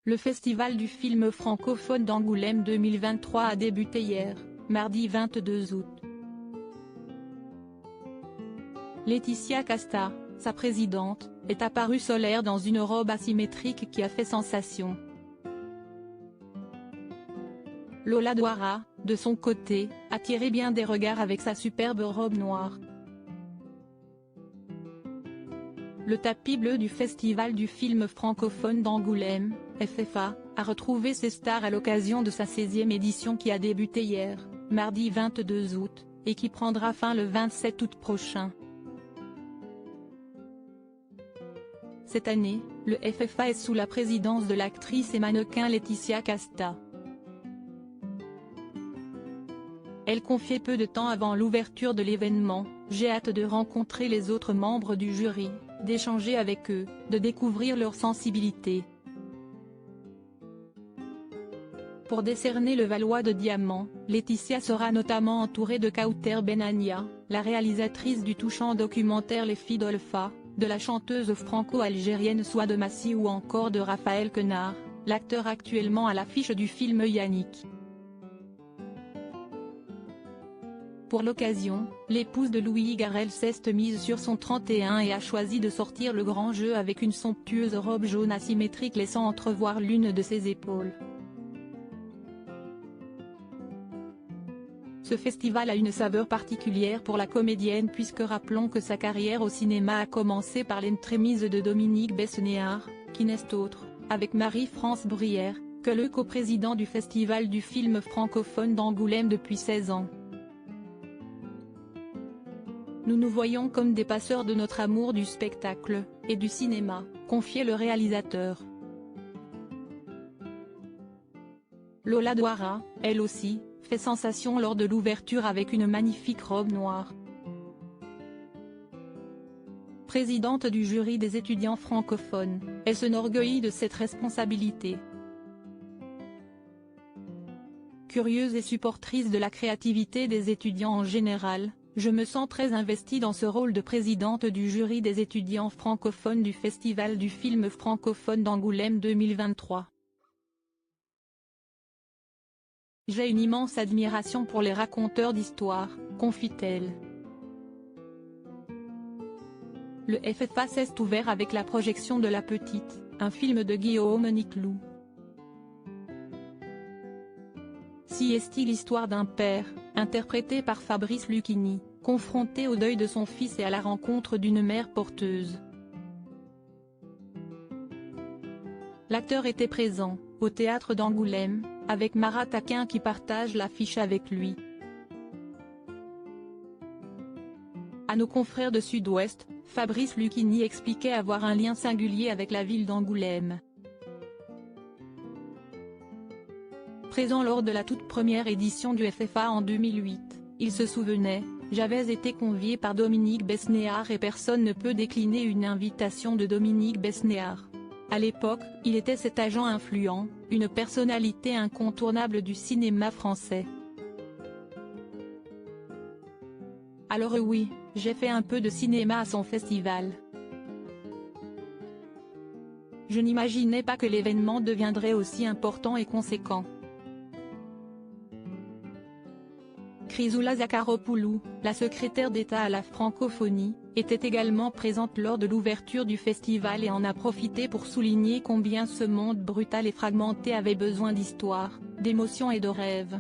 Le festival du film francophone d'Angoulême 2023 a débuté hier, mardi 22 août. Laetitia Casta, sa présidente, est apparue solaire dans une robe asymétrique qui a fait sensation. Lola Douara, de son côté, a tiré bien des regards avec sa superbe robe noire. Le tapis bleu du Festival du film francophone d'Angoulême, FFA, a retrouvé ses stars à l'occasion de sa 16e édition qui a débuté hier, mardi 22 août, et qui prendra fin le 27 août prochain. Cette année, le FFA est sous la présidence de l'actrice et mannequin Laetitia Casta. Elle confiait peu de temps avant l'ouverture de l'événement: « J'ai hâte de rencontrer les autres membres du jury, d'échanger avec eux, de découvrir leur sensibilité. » Pour décerner le Valois de Diamant, Laetitia sera notamment entourée de Kauter Benania, la réalisatrice du touchant documentaire Les filles d'Olfa, de la chanteuse franco-algérienne Souad Massi ou encore de Raphaël Quenard, l'acteur actuellement à l'affiche du film Yannick. Pour l'occasion, l'épouse de Louis Garrel s'est mise sur son 31 et a choisi de sortir le grand jeu avec une somptueuse robe jaune asymétrique laissant entrevoir l'une de ses épaules. Ce festival a une saveur particulière pour la comédienne puisque rappelons que sa carrière au cinéma a commencé par l'entremise de Dominique Besnéard, qui n'est autre, avec Marie-France Bruyère, que le coprésident du Festival du film francophone d'Angoulême depuis 16 ans. Nous nous voyons comme des passeurs de notre amour du spectacle, et du cinéma, confiait le réalisateur. Lola Douara, elle aussi, fait sensation lors de l'ouverture avec une magnifique robe noire. Présidente du jury des étudiants francophones, elle s'enorgueillit de cette responsabilité. Curieuse et supportrice de la créativité des étudiants en général, je me sens très investie dans ce rôle de présidente du jury des étudiants francophones du Festival du film francophone d'Angoulême 2023. J'ai une immense admiration pour les raconteurs d'histoires, confie-t-elle. Le FFA s'est ouvert avec la projection de La Petite, un film de Guillaume Niclou. Si est-il l'histoire d'un père, interprété par Fabrice Lucchini, confronté au deuil de son fils et à la rencontre d'une mère porteuse. L'acteur était présent, au théâtre d'Angoulême, avec Marat Taquin qui partage l'affiche avec lui. À nos confrères de Sud-Ouest, Fabrice Lucchini expliquait avoir un lien singulier avec la ville d'Angoulême. Présent lors de la toute première édition du FFA en 2008, il se souvenait: « J'avais été convié par Dominique Besnéard et personne ne peut décliner une invitation de Dominique Besnéard. À l'époque, il était cet agent influent, une personnalité incontournable du cinéma français. Alors oui, j'ai fait un peu de cinéma à son festival. Je n'imaginais pas que l'événement deviendrait aussi important et conséquent. » Chrysoula Zakharopoulou, la secrétaire d'État à la francophonie, était également présente lors de l'ouverture du festival et en a profité pour souligner combien ce monde brutal et fragmenté avait besoin d'histoire, d'émotion et de rêve.